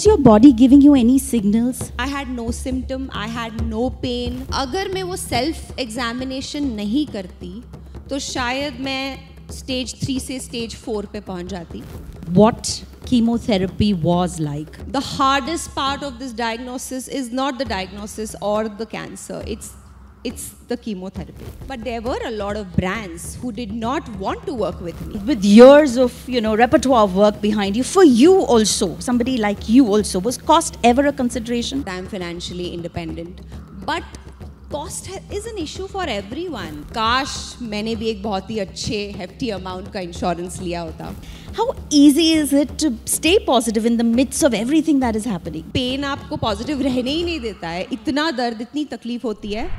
Was your body giving you any signals? I had no symptom, I had no pain. अगर मैं वो self examination नहीं करती तो शायद मैं stage 3 से stage 4 पे पहुंच जाती. What chemotherapy was like? The hardest part of this diagnosis is not the diagnosis or the cancer. It's the chemotherapy. But there were a lot of brands who did not want to work with me. With years of, repertoire of work behind you, for you also, somebody like you also, was cost ever a consideration? I am financially independent. But cost is an issue for everyone. काश मैंने भी एक बहुत ही अच्छे hefty amount का insurance लिया होता. How easy is it to stay positive in the midst of everything that is happening? Pain आपको positive रहने ही नहीं देता है. इतना दर्द, इतनी तकलीफ होती है.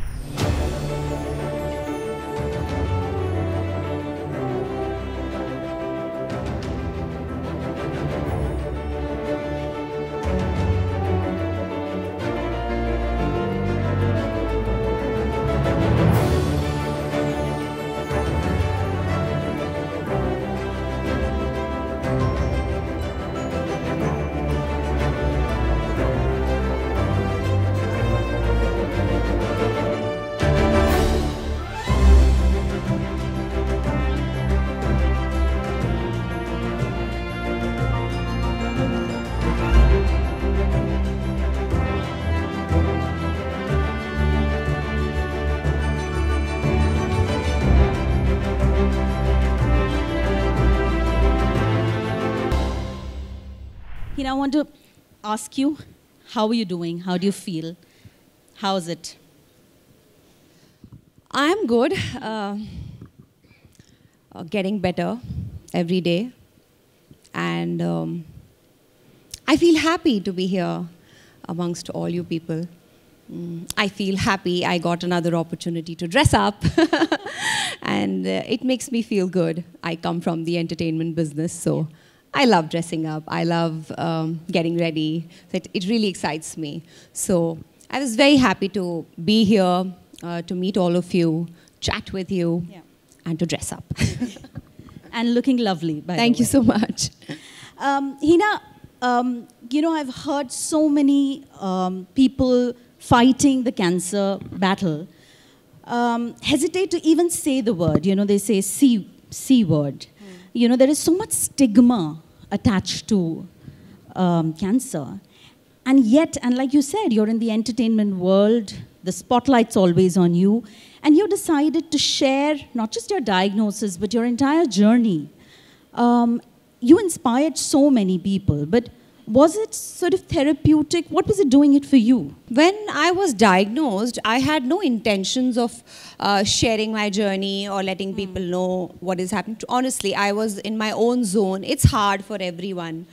I want to ask you, how are you doing? How do you feel? How is it? I am good. Getting better every day. And I feel happy to be here amongst all you people. I feel happy I got another opportunity to dress up. And it makes me feel good. I come from the entertainment business, so I love dressing up. I love getting ready. So it really excites me. So I was very happy to be here, to meet all of you, chat with you, and to dress up. And looking lovely, by the way. Thank you so much. Hina, I've heard so many people fighting the cancer battle hesitate to even say the word. They say C word. There is so much stigma attached to cancer. And yet, and like you said, you're in the entertainment world, the spotlight's always on you, and you decided to share not just your diagnosis, but your entire journey. You inspired so many people, but was it sort of therapeutic? What was it doing it for you? When I was diagnosed, I had no intentions of sharing my journey or letting people know what is happening. Honestly, I was in my own zone. It's hard for everyone.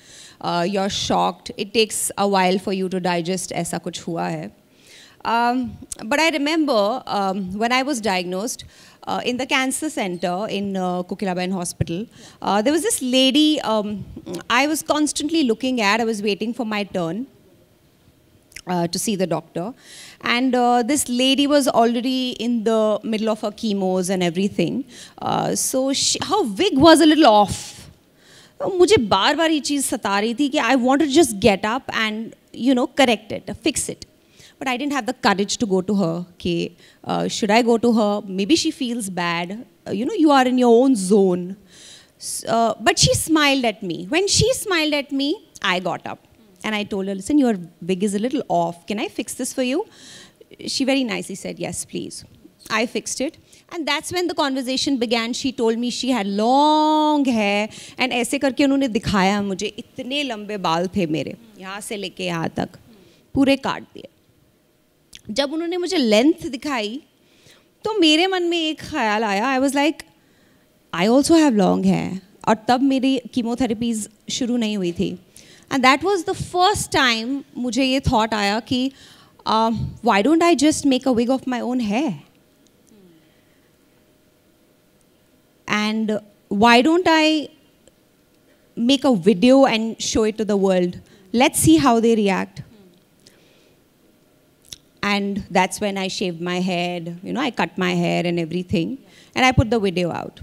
You're shocked. It takes a while for you to digest ऐसा कुछ हुआ है. But I remember when I was diagnosed, in the cancer center in Kokilabein Hospital, there was this lady I was constantly looking at. I was waiting for my turn to see the doctor. And this lady was already in the middle of her chemos and everything. So her wig was a little off. मुझे बार-बार ये चीज़ सता रही थी कि I wanted to just get up and, correct it, fix it. But I didn't have the courage to go to her. Okay, should I go to her? Maybe she feels bad. You are in your own zone. But she smiled at me. When she smiled at me, I got up. And I told her, listen, your wig is a little off. Can I fix this for you? She very nicely said, yes, please. I fixed it. And that's when the conversation began. She told me she had long hair. And ऐसे करके उन्होंने दिखाया मुझे इतने लंबे बाल थे मेरे. यहाँ से लेके यहाँ तक. पूरे काट दिए. जब उन्होंने मुझे लेंथ दिखाई तो मेरे मन में एक ख्याल आया I was like I also have long hair और तब मेरी कीमोथेरेपीज शुरू नहीं हुई थी and that was the first time मुझे ये थॉट आया कि why don't I just make a wig of my own hair and why don't I make a video and show it to the world let's see how they react. And that's when I shaved my head, I cut my hair and everything. And I put the video out.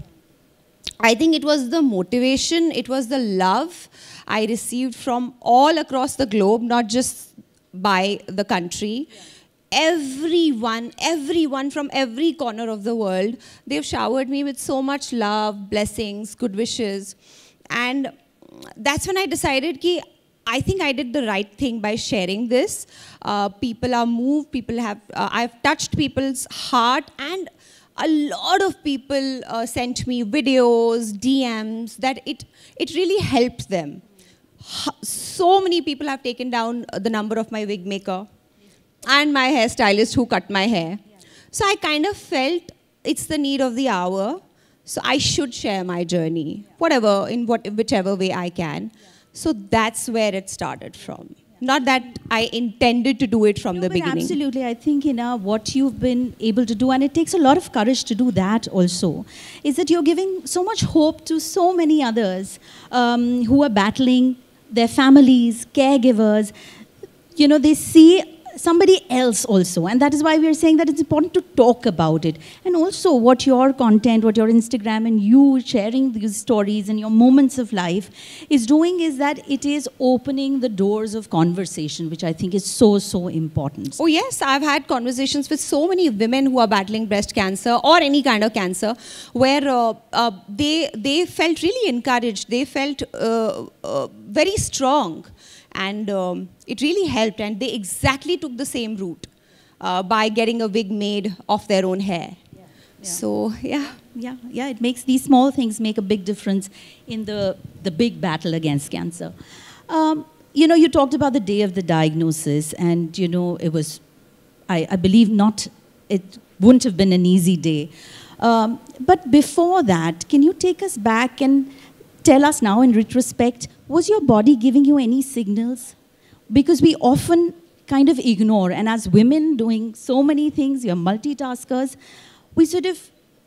I think it was the motivation, it was the love I received from all across the globe, not just by the country. Everyone from every corner of the world, they've showered me with so much love, blessings, good wishes. And that's when I decided that I think I did the right thing by sharing this. People are moved, I've touched people's heart, and a lot of people sent me videos, DMs, that it really helped them. So many people have taken down the number of my wig maker and my hairstylist who cut my hair. So I kind of felt it's the need of the hour. So I should share my journey, whichever way I can. So that's where it started from. Not that I intended to do it from the beginning. Absolutely. I think, what you've been able to do, and it takes a lot of courage to do that also, is that you're giving so much hope to so many others who are battling, their families, caregivers. They see somebody else also, and that is why we are saying that it's important to talk about it. And also what your content, what your Instagram and you sharing these stories and your moments of life is doing is that it is opening the doors of conversation, which I think is so, so important. Oh yes, I've had conversations with so many women who are battling breast cancer or any kind of cancer, where they felt really encouraged, they felt very strong. And it really helped, and they exactly took the same route by getting a wig made of their own hair. Yeah. So, yeah. Yeah, it makes these small things make a big difference in the big battle against cancer. You talked about the day of the diagnosis, and, it was, I believe it wouldn't have been an easy day. But before that, can you take us back and tell us now in retrospect, was your body giving you any signals? Because we often kind of ignore, and as women doing so many things, you're multitaskers, we sort of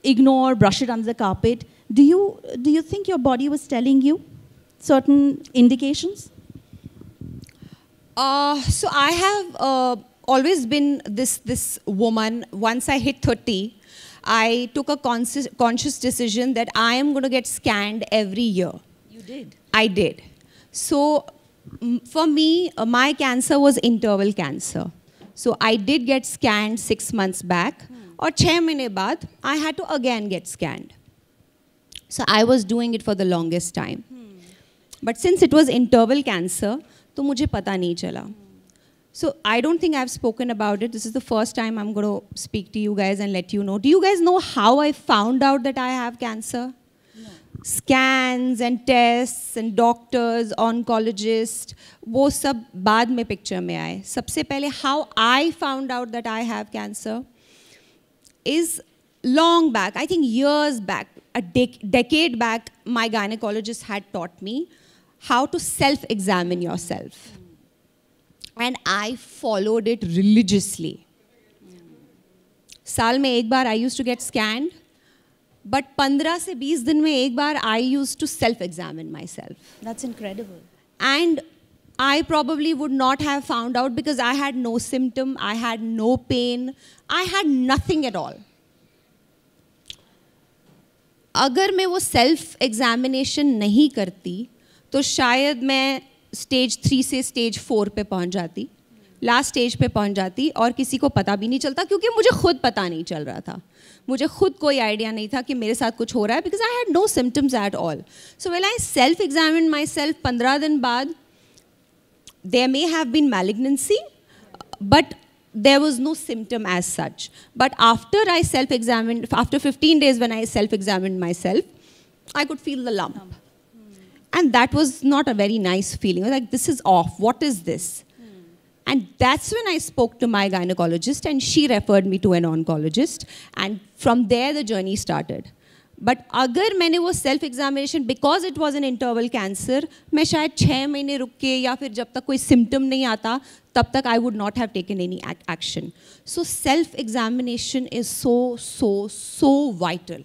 ignore, brush it under the carpet. Do you think your body was telling you certain indications? So I have always been this woman. Once I hit 30, I took a conscious decision that I am going to get scanned every year. You did? I did. So for me, my cancer was interval cancer. So I did get scanned 6 months back. Or 6 months baad, I had to again get scanned. So I was doing it for the longest time. But since it was interval cancer, तो मुझे पता नहीं चला. So I don't think I've spoken about it. This is the first time I'm going to speak to you guys and let you know. Do you guys know how I found out that I have cancer? No. Scans and tests and doctors, oncologists, वो सब बाद में picture में आए. सबसे पहले how I found out that I have cancer is long back, I think years back, a decade back, my gynecologist had taught me how to self-examine yourself. And I followed it religiously. साल में एक बार I used to get scanned, but 15 से 20 दिन में एक बार I used to self-examine myself. That's incredible. And I probably would not have found out because I had no symptom, I had no pain, I had nothing at all. अगर मैं वो self-examination नहीं करती, तो शायद मैं स्टेज 3 से stage 4 पे पहुंच जाती, लास्ट स्टेज पे पहुंच जाती और किसी को पता भी नहीं चलता क्योंकि मुझे खुद पता नहीं चल रहा था. मुझे खुद कोई आइडिया नहीं था कि मेरे साथ कुछ हो रहा है because I had no symptoms at all. So when I self-examined myself 15 दिन बाद, there may have been malignancy, but there was no symptom as such. But after I self-examined, after 15 days when I self-examined myself, I could feel the lump. And that was not a very nice feeling. I was like, this is off. What is this? And that's when I spoke to my gynecologist, and she referred me to an oncologist. And from there, the journey started. But अगर मैंने वो self-examination, because it was an interval cancer, मैं शायद 6 महीने रुक के या फिर जब तक कोई symptom नहीं आता, तब तक I would not have taken any action. So self-examination is so, so, so vital.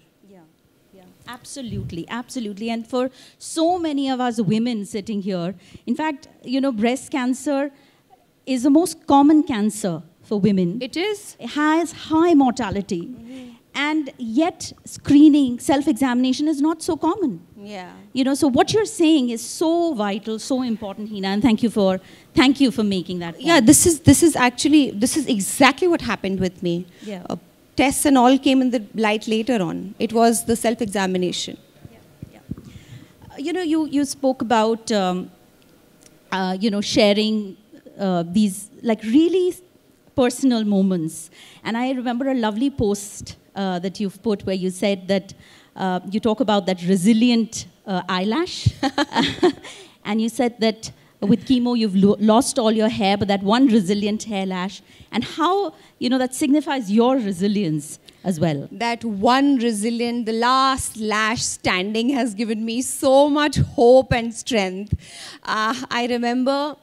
Absolutely, absolutely. And for so many of us women sitting here, in fact, breast cancer is the most common cancer for women. It is. It has high mortality. And yet, screening, self-examination is not so common. Yeah. You know, so what you're saying is so vital, so important, Hina, and thank you for making that point. Yeah, this is exactly what happened with me. Yeah. Tests and all came in the light later on. It was the self-examination. You know, you spoke about, you know, sharing these like really personal moments. And I remember a lovely post that you've put where you said that you talk about that resilient eyelash. And you said that with chemo, you've lost all your hair, but that one resilient hair lash. And how, you know, that signifies your resilience as well. That one resilient, the last lash standing has given me so much hope and strength. I remember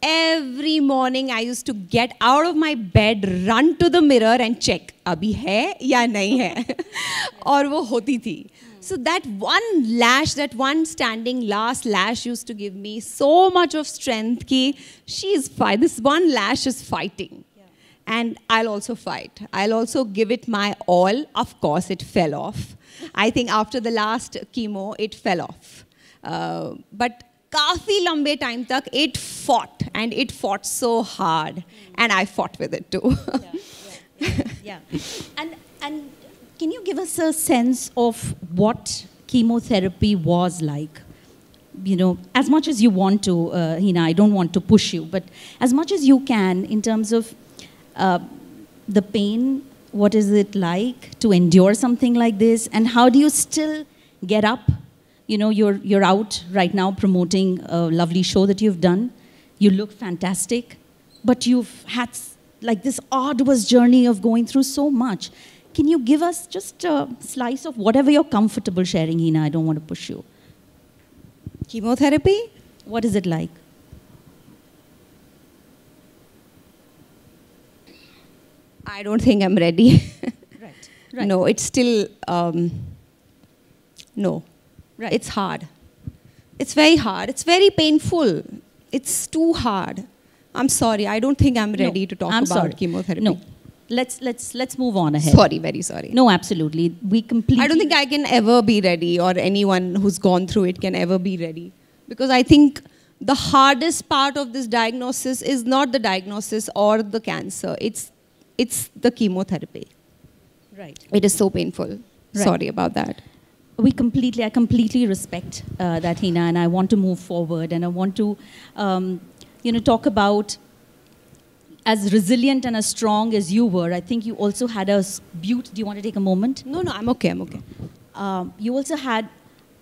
every morning I used to get out of my bed, run to the mirror and check, abhi hai ya nahi hai? Aur wo hoti thi. So that one lash, that one standing last lash used to give me so much of strength ki she is fine. This one lash is fighting. And I'll also fight. I'll also give it my all. Of course, it fell off. I think after the last chemo, it fell off. But काफी लंबे time तक it fought, and it fought so hard, and I fought with it too. Yeah. And can you give us a sense of what chemotherapy was like? You know, as much as you want to, Hina, I don't want to push you, but as much as you can in terms of the pain, what is it like to endure something like this, and how do you still get up? You know, you're out right now promoting a lovely show that you've done. You look fantastic, but you've had like this arduous journey of going through so much. Can you give us just a slice of whatever you're comfortable sharing, Hina? I don't want to push you. Chemotherapy? What is it like? I don't think I'm ready. Right. No, it's still, no. Right. It's hard. It's very hard. It's very painful. It's too hard. I'm sorry. I don't think I'm ready to talk about chemotherapy. No. Let's move on ahead. Sorry, very sorry. No, absolutely. We completely... I don't think I can ever be ready, or anyone who's gone through it can ever be ready. Because I think the hardest part of this diagnosis is not the diagnosis or the cancer. It's the chemotherapy. Right. It is so painful. Right. Sorry about that. I completely respect that, Hina, and I want to move forward, and I want to, you know, talk about as resilient and as strong as you were. I think you also had a beaut. Do you want to take a moment? No, I'm okay. I'm okay. You also had,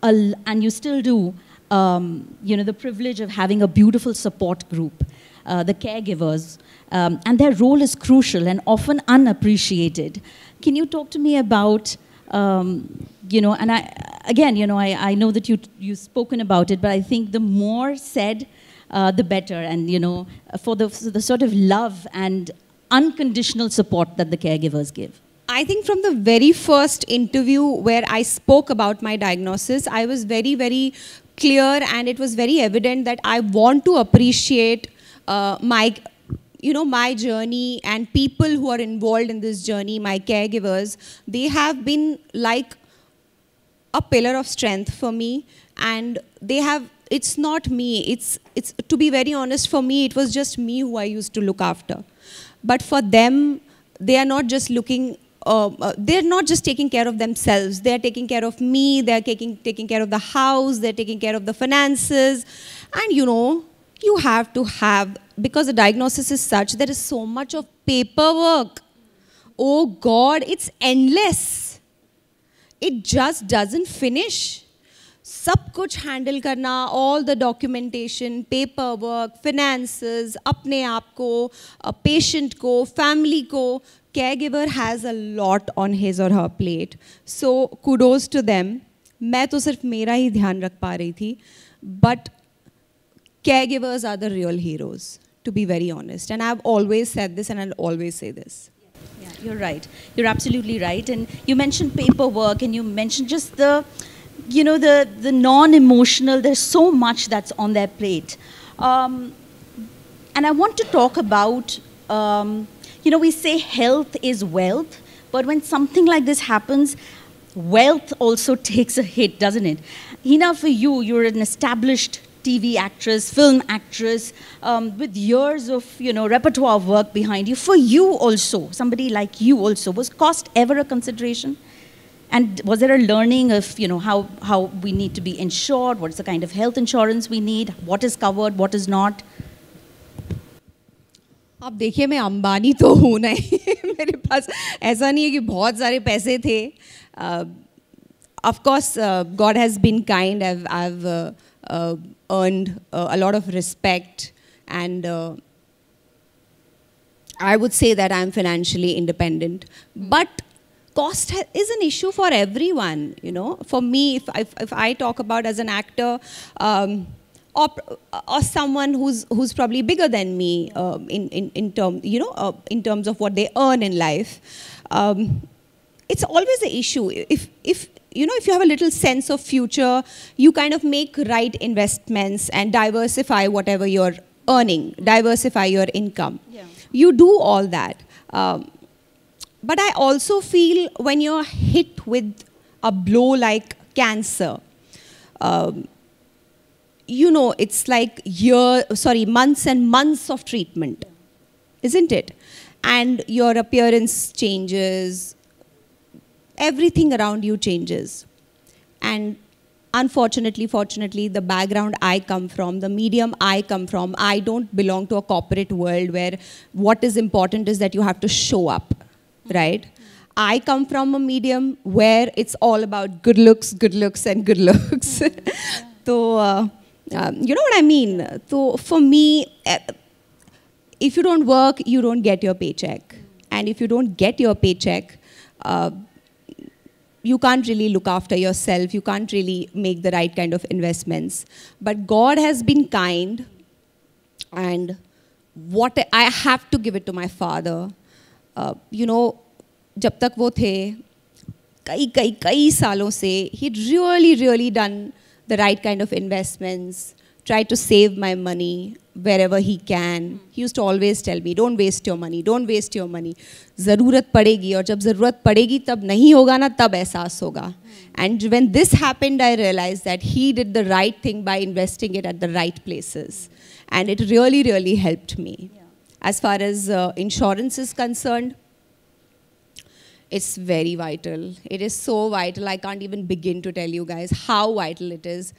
and you still do, you know, the privilege of having a beautiful support group, the caregivers, and their role is crucial and often unappreciated. Can you talk to me about, you know, and I know that you've spoken about it, but I think the more said, the better, and, you know, for the sort of love and unconditional support that the caregivers give. I think from the very first interview where I spoke about my diagnosis, I was very, very clear, and it was very evident that I want to appreciate my journey, and people who are involved in this journey, my caregivers. They have been like a pillar of strength for me, and they have, it's not me, it's to be very honest, for me, it was just me who I used to look after. But for them, they are not just looking, they're not just taking care of themselves, they're taking care of me, they're taking care of the house, they're taking care of the finances. And you know, you have to have, because the diagnosis is such, there is so much of paperwork. Oh God, it's endless. It just doesn't finish. सब कुछ handle करना, all the documentation, paperwork, finances, अपने आप को, patient को, family को, caregiver has a lot on his or her plate. So kudos to them. मैं तो सिर्फ मेरा ही ध्यान रख पा रही थी, but caregivers are the real heroes, to be very honest. And I've always said this, and I'll always say this. Yeah, you're right. You're absolutely right. And you mentioned paperwork, and you mentioned just the, you know, the non-emotional. There's so much that's on their plate. And I want to talk about, you know, we say health is wealth, But when something like this happens, wealth also takes a hit, doesn't it? Hina, for you, you're an established TV actress, film actress, with years of repertoire of work behind you. For you also, somebody like you also, was cost ever a consideration? And was there a learning of how we need to be insured? What's the kind of health insurance we need? What is covered? What is not? अब देखिए मैं अंबानी तो हूँ नहीं मेरे पास ऐसा नहीं है कि बहुत सारे पैसे थे. Of course, God has been kind. I've earned a lot of respect, and I would say that I'm financially independent. But cost is an issue for everyone. For me, if I talk about as an actor, or someone who's probably bigger than me in terms of what they earn in life, it's always an issue. If you have a little sense of future, you kind of make right investments and diversify whatever you're earning, diversify your income. Yeah. You do all that. But I also feel when you're hit with a blow like cancer, it's like months and months of treatment, isn't it? And your appearance changes, everything around you changes. And unfortunately, fortunately, the background I come from, the medium I come from, I don't belong to a corporate world where what is important is that you have to show up, right? I come from a medium where it's all about good looks, and good looks. So, you know what I mean? So for me, if you don't work, you don't get your paycheck. And if you don't get your paycheck, you can't really look after yourself. You can't really make the right kind of investments. But God has been kind. And what I have to give it to my father. जब तक वो थे, कई सालों से, he'd really done the right kind of investments, tried to save my money wherever he can. He used to always tell me, don't waste your money, don't waste your money. ज़रूरत पड़ेगी, और जब ज़रूरत पड़ेगी तब नहीं होगा ना, तब एहसास होगा. And when this happened, I realized that he did the right thing by investing it at the right places. And it really helped me. Yeah. As far as insurance is concerned, it's very vital. It is so vital. I can't even begin to tell you guys how vital it is.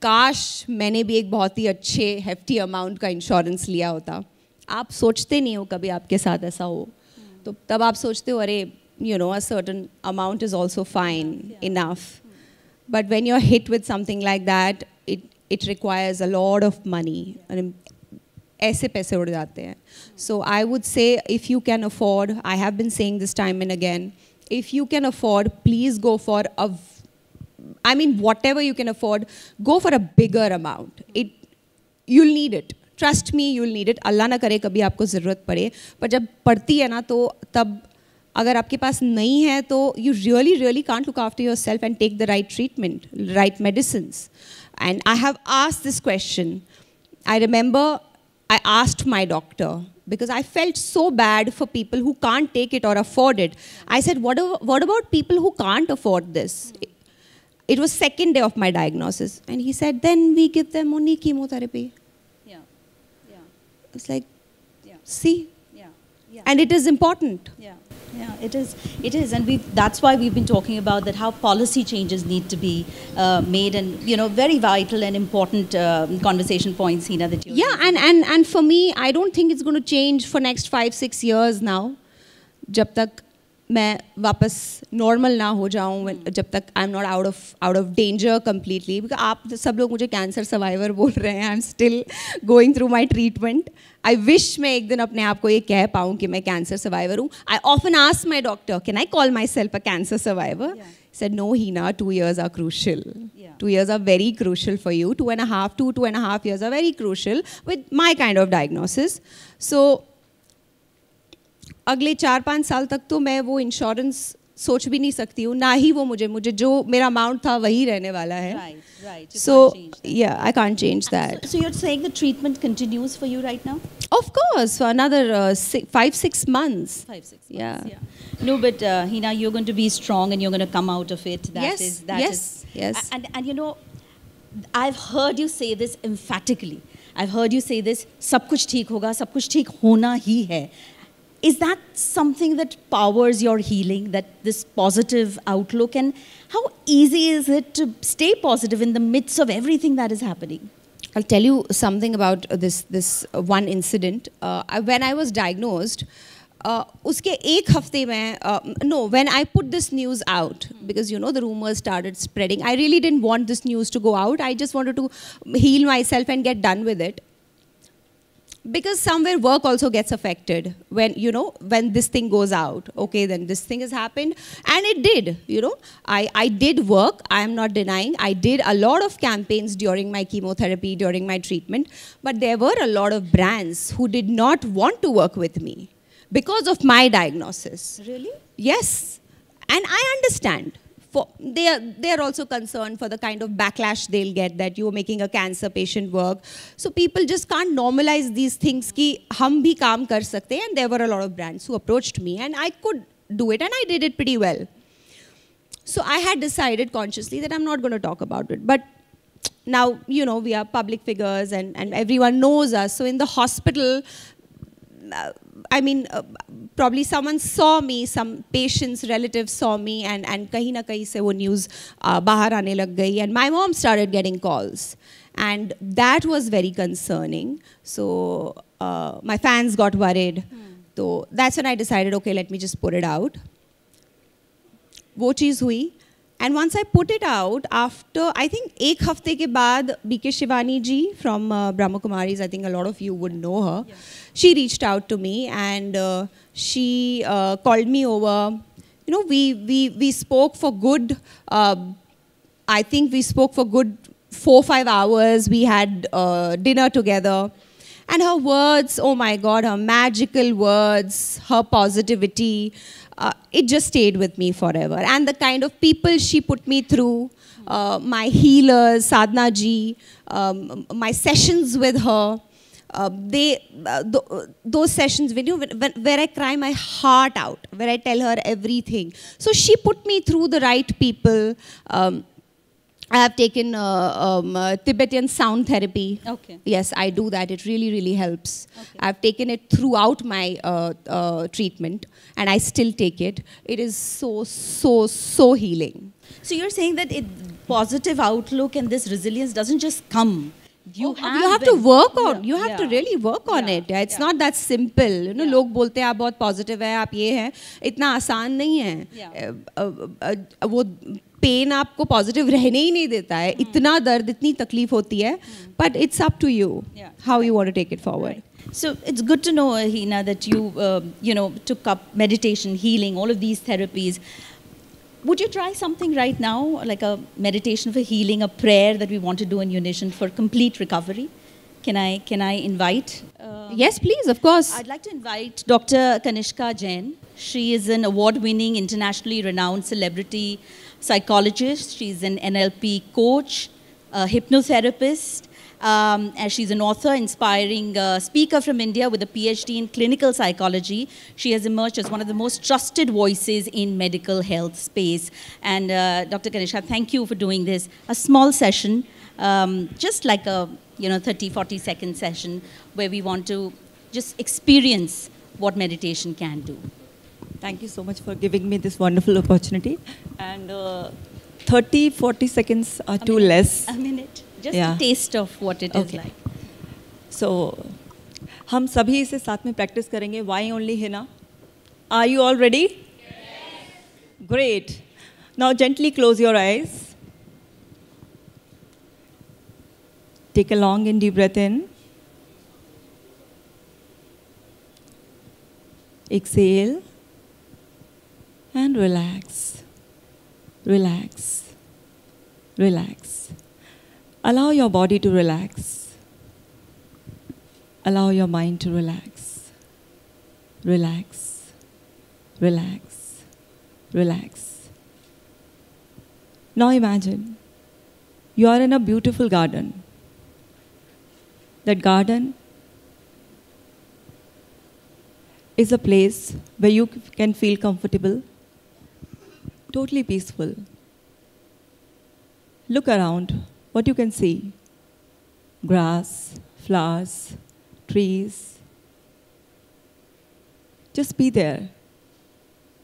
काश मैंने भी एक बहुत ही अच्छे hefty amount का insurance लिया होता. आप सोचते नहीं हो कभी आपके साथ ऐसा हो. तो तब आप सोचते हो अरे a certain amount is also fine, enough. But when you're hit with something like that, it requires a lot of money. ऐसे पैसे उड़ जाते हैं. So I would say if you can afford, I have been saying this time and again, if you can afford, please go for whatever you can afford, go for a bigger amount. You'll need it. Trust me, you'll need it. अल्लाह ना करे कभी आपको ज़रूरत पड़े. पर जब पड़ती है ना तो तब अगर आपके पास नहीं है तो you really can't look after yourself and take the right treatment, right medicines. And I have asked this question. I remember I asked my doctor because I felt so bad for people who can't take it or afford it. I said, what about people who can't afford this? It was second day of my diagnosis. And he said, then we give them only chemotherapy. Yeah. It's like, yeah. See? Yeah. And it is important. Yeah, it is. And that's why we've been talking about that, how policy changes need to be made, and, very vital and important conversation points, Hina, that you... Yeah, and for me, I don't think it's going to change for next 5-6 years now. जब तक मैं वापस normal ना हो जाऊँ, जब तक I'm not out of danger completely. Because आप सब लोग मुझे cancer survivor बोल रहे हैं. I'm still going through my treatment. I wish मैं एक दिन अपने आप को ये कह पाऊँ कि मैं cancer survivor हूँ. I often ask my doctor, can I call myself a cancer survivor? Yeah. He said, no, Hina, 2 years are crucial. Yeah. 2 years are very crucial for you. 2.5 years are very crucial with my kind of diagnosis. So, अगले 4-5 साल तक तो मैं वो insurance सोच भी नहीं सकती हूँ, ना ही वो मुझे जो मेरा अमाउंट था वही रहने वाला है. Right. You So can't change that. yeah, I can't change that. So you're saying the treatment continues for you right now? Of course, for another 5-6 months. 5-6 months. Yeah. No, but Hina, you're going to be strong and you're going to come out of it. Yes. And you know, I've heard you say this emphatically. I've heard you say this. सब कुछ ठीक होगा, सब कुछ ठीक होना ही है. Is that something that powers your healing, that this positive outlook? And how easy is it to stay positive in the midst of everything that is happening? I'll tell you something about this one incident. When I was diagnosed, उसके एक हफ्ते में when I put this news out, because you know the rumors started spreading, I really didn't want this news to go out. I just wanted to heal myself and get done with it. Because somewhere work also gets affected when this thing goes out. Okay, then this thing has happened, and it did. I did work. I am not denying. I did a lot of campaigns during my chemotherapy, during my treatment. But there were a lot of brands who did not want to work with me because of my diagnosis. Really? Yes, and I understand. They are also concerned for the kind of backlash they'll get that you're making a cancer patient work. So people just can't normalize these things कि हम भी काम कर सकते हैं. And there were a lot of brands who approached me, and I could do it, and I did it pretty well. So I had decided consciously that I'm not going to talk about it. But now, we are public figures, and everyone knows us. So in the hospital, probably someone saw me, some patients, relatives saw me, and kahin na kahin se wo news bahar aane lag gayi, and my mom started getting calls, and that was very concerning. So my fans got worried. So that's when I decided, okay, let me just put it out. वो चीज़ हुई. And once I put it out, after I think एक हफ्ते के बाद B.K. Shivani ji from Brahma Kumaris, I think a lot of you would know her. Yeah. She reached out to me, and she called me over. We spoke for good. I think we spoke for good 4-5 hours. We had dinner together. And her words, oh my God, her magical words, her positivity, it just stayed with me forever. And the kind of people she put me through, my healers, Sadhna ji, my sessions with her, those sessions where I cry my heart out, where I tell her everything. So she put me through the right people. I have taken Tibetan sound therapy. Okay. Yes, I do that. It really, really helps. Okay. I've taken it throughout my treatment, and I still take it. It is so healing. So you're saying that positive outlook and this resilience doesn't just come. You have to work on. You have to really work on it. It's not that simple. लोग बोलते हैं आप बहुत positive है, आप ये हैं. इतना आसान नहीं है. वो पेन आपको पॉजिटिव रहने ही नहीं देता है. इतना दर्द, इतनी तकलीफ होती है. But it's up to you how you want to take it forward. Right. So it's good to know, Hina, that you took up meditation, healing, all of these therapies. Would you try something right now, like a meditation for healing, a prayer that we want to do in unison for complete recovery? Can I invite? Yes, please, of course. I'd like to invite Dr. Kanishka Jain. She is an award-winning, internationally renowned celebrity psychologist. She's an NLP coach, a hypnotherapist. And she's an author, inspiring speaker from India with a PhD in clinical psychology. She has emerged as one of the most trusted voices in medical health space. And Dr. Kanishka, thank you for doing this. A small session, just like a 30, 40-second session where we want to just experience what meditation can do. Thank you so much for giving me this wonderful opportunity. And 30, 40 seconds are too less. A minute. Just a taste of what it is like. So, हम सभी इसे साथ में practice करेंगे. Why only Hina? Are you all ready? Yes. Great. Now gently close your eyes. Take a long and deep breath in. Exhale. And relax. Relax. Relax. Allow your body to relax. Allow your mind to relax. Relax. Relax. relax. Now imagine you are in a beautiful garden. That garden is a place where you can feel comfortable, totally peaceful. Look around, what you can see. Grass, flowers, trees. Just be there.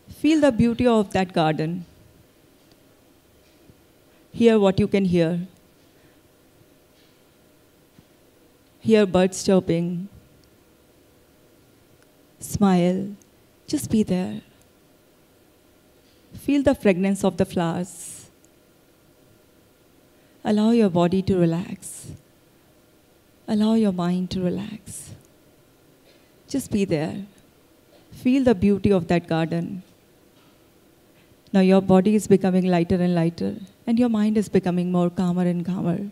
Feel the beauty of that garden. Hear what you can hear. Hear birds chirping. Smile. Just be there. Feel the fragrance of the flowers. Allow your body to relax. Allow your mind to relax. Just be there. Feel the beauty of that garden. Now your body is becoming lighter and lighter, and your mind is becoming more calmer and calmer.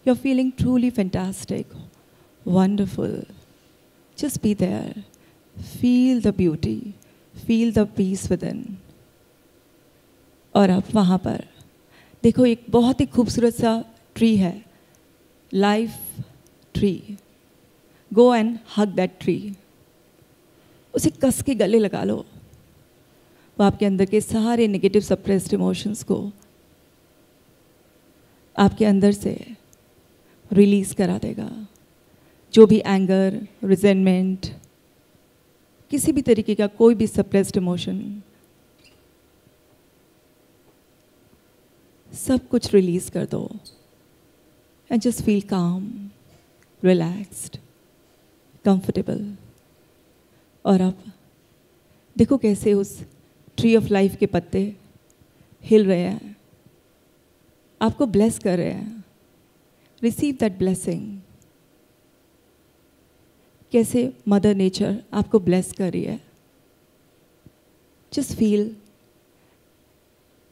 You're feeling truly fantastic, wonderful. Just be there. Feel the beauty. Feel the peace within. और अब वहाँ पर देखो एक बहुत ही खूबसूरत सा tree है, life tree. Go and hug that tree. उसे कस के गले लगा लो. वो आपके अंदर के सारे नेगेटिव सप्रेस्ड इमोशंस को आपके अंदर से रिलीज करा देगा. जो भी एंगर, रिजेंटमेंट, किसी भी तरीके का कोई भी सप्रेस्ड इमोशन, सब कुछ रिलीज कर दो. एंड जस्ट फील काम, रिलैक्स्ड, कंफर्टेबल. और अब देखो कैसे उस ट्री ऑफ लाइफ के पत्ते हिल रहे हैं, आपको ब्लेस कर रहे हैं. Receive that blessing. कैसे मदर नेचर आपको ब्लेस कर रही है. Just feel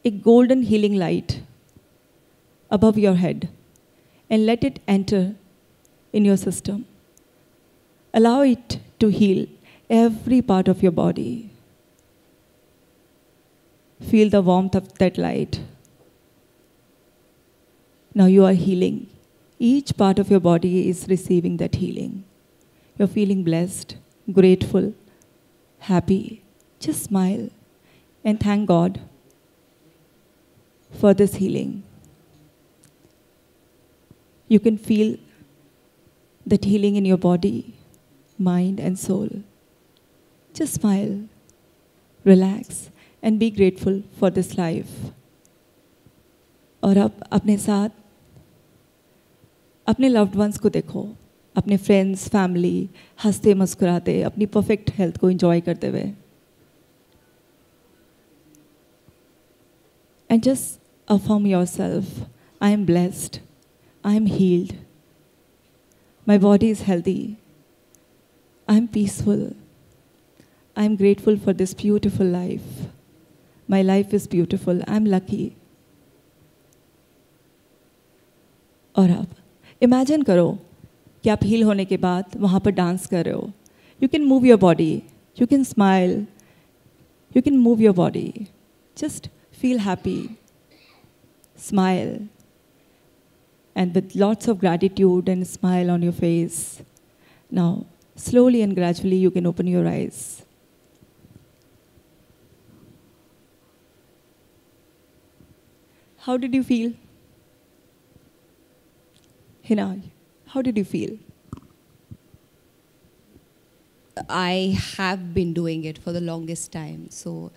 a golden healing light above your head and let it enter in your system. Allow it to heal every part of your body. Feel the warmth of that light. Now you are healing. Each part of your body is receiving that healing. You're feeling blessed, grateful, happy. Just smile and thank God for this healing. You can feel that healing in your body, mind and soul. Just smile, relax and be grateful for this life. और अब अपने साथ अपने loved ones को देखो, अपने friends, family, हंसते मुस्कुराते अपनी perfect health को enjoy करते हुए. And just affirm yourself, I am blessed, I am healed, my body is healthy, I am peaceful, I am grateful for this beautiful life, my life is beautiful, I am lucky. और अब imagine करो कि आप heal होने के बाद वहाँ पर dance कर रहे हो. You can move your body, you can smile, you can move your body. Just feel happy. Smile, and with lots of gratitude and smile on your face. Now, slowly and gradually, you can open your eyes. How did you feel? Hina, how did you feel? I have been doing it for the longest time. So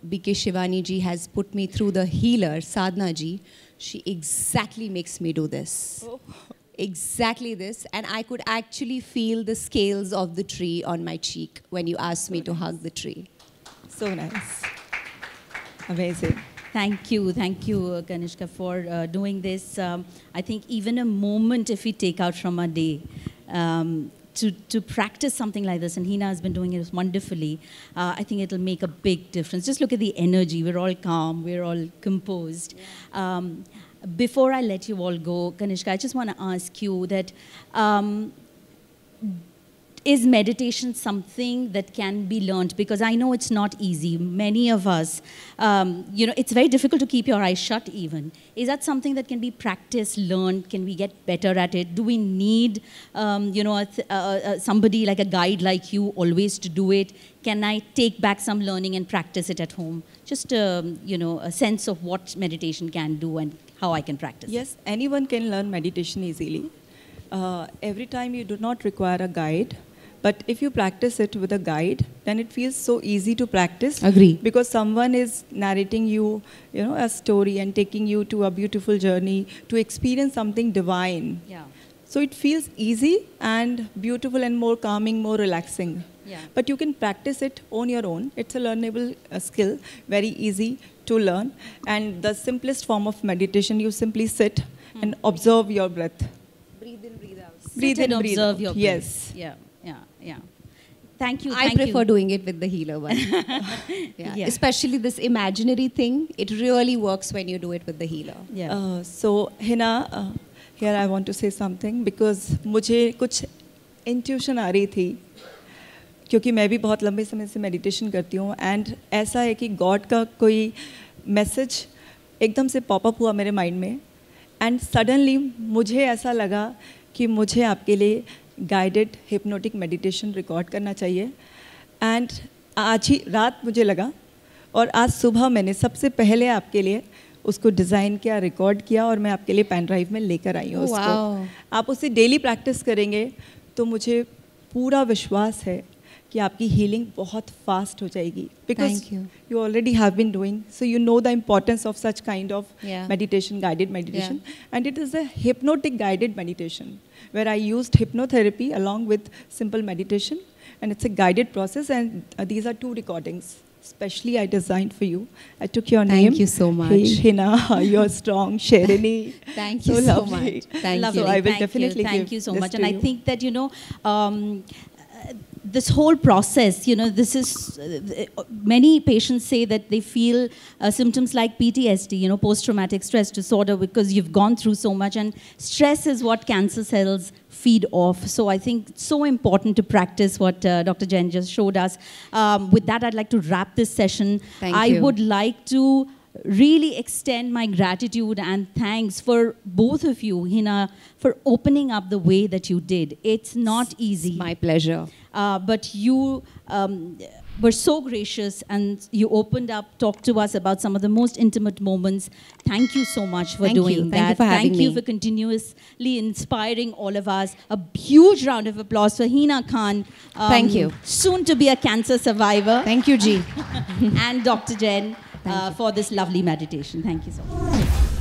BK Shivani ji has put me through the healer, Sadhna ji. She exactly makes me do this. Oh. Exactly this. And I could actually feel the scales of the tree on my cheek when you asked me to hug the tree. So nice. Amazing. Thank you, Kanishka, for doing this. I think even a moment if we take out from our day, to practice something like this, and Hina has been doing it wonderfully, I think it'll make a big difference. Just look at the energy. We're all calm. We're all composed. Yeah. Before I let you all go, Kanishka, I just want to ask you that is meditation something that can be learned? Because I know it's not easy. Many of us, it's very difficult to keep your eyes shut even. Is that something that can be practiced, learned? Can we get better at it? Do we need, somebody like a guide like you always to do it? Can I take back some learning and practice it at home? Just, a sense of what meditation can do and how I can practice. Yes, anyone can learn meditation easily. Every time you do not require a guide, but if you practice it with a guide, then it feels so easy to practice. Agree. Because someone is narrating you, a story and taking you to a beautiful journey to experience something divine. Yeah. So it feels easy and beautiful and more calming, more relaxing. Yeah. But you can practice it on your own. It's a learnable skill, very easy to learn. And the simplest form of meditation, you simply sit and observe your breath. Breathe in, breathe out. Breathe Sit in, and breathe observe out. your breath. Yes. Yeah. Thank you. I prefer doing it with the healer one. Yeah. Especially this imaginary thing, it really works when you do it with the healer. Yeah. So, Hina, here I want to say something because मुझे कुछ intuition आ रही थी क्योंकि मैं भी बहुत लंबे समय से meditation करती हूँ and ऐसा है कि God का कोई message एकदम से pop up हुआ मेरे mind में and suddenly मुझे ऐसा लगा कि मुझे आपके लिए guided hypnotic meditation record करना चाहिए and आज ही रात मुझे लगा और आज सुबह मैंने सबसे पहले आपके लिए उसको डिज़ाइन किया, रिकॉर्ड किया और मैं आपके लिए पेन ड्राइव में लेकर आई हूँ उसको। आप उसे डेली प्रैक्टिस करेंगे तो मुझे पूरा विश्वास है कि आपकी हीलिंग बहुत फास्ट हो जाएगी because you already have been doing so you know the importance of such kind of meditation, guided meditation, and it is a hypnotic guided meditation where I used hypnotherapy along with simple meditation, and it's a guided process, and these are 2 recordings specially I designed for you. I took your name. Thank you so much. Hey, Hina, you're strong. Sherini. Thank you so much. Thank you. So I will definitely Thank you so much. And I think that, this whole process, this is, many patients say that they feel symptoms like PTSD, post-traumatic stress disorder, because you've gone through so much, and stress is what cancer cells feed off. So I think it's so important to practice what Dr. Jain just showed us. With that, I'd like to wrap this session. Thank you. I would like to really extend my gratitude and thanks for both of you, Hina, for opening up the way that you did. It's not easy. My pleasure. But you were so gracious and you opened up, talked to us about some of the most intimate moments. Thank you so much for doing that. Thank you for having me. Thank you for continuously inspiring all of us. A huge round of applause for Hina Khan. Thank you. Soon to be a cancer survivor. Thank you, Ji. And Dr. Jain for this lovely meditation. Thank you so much.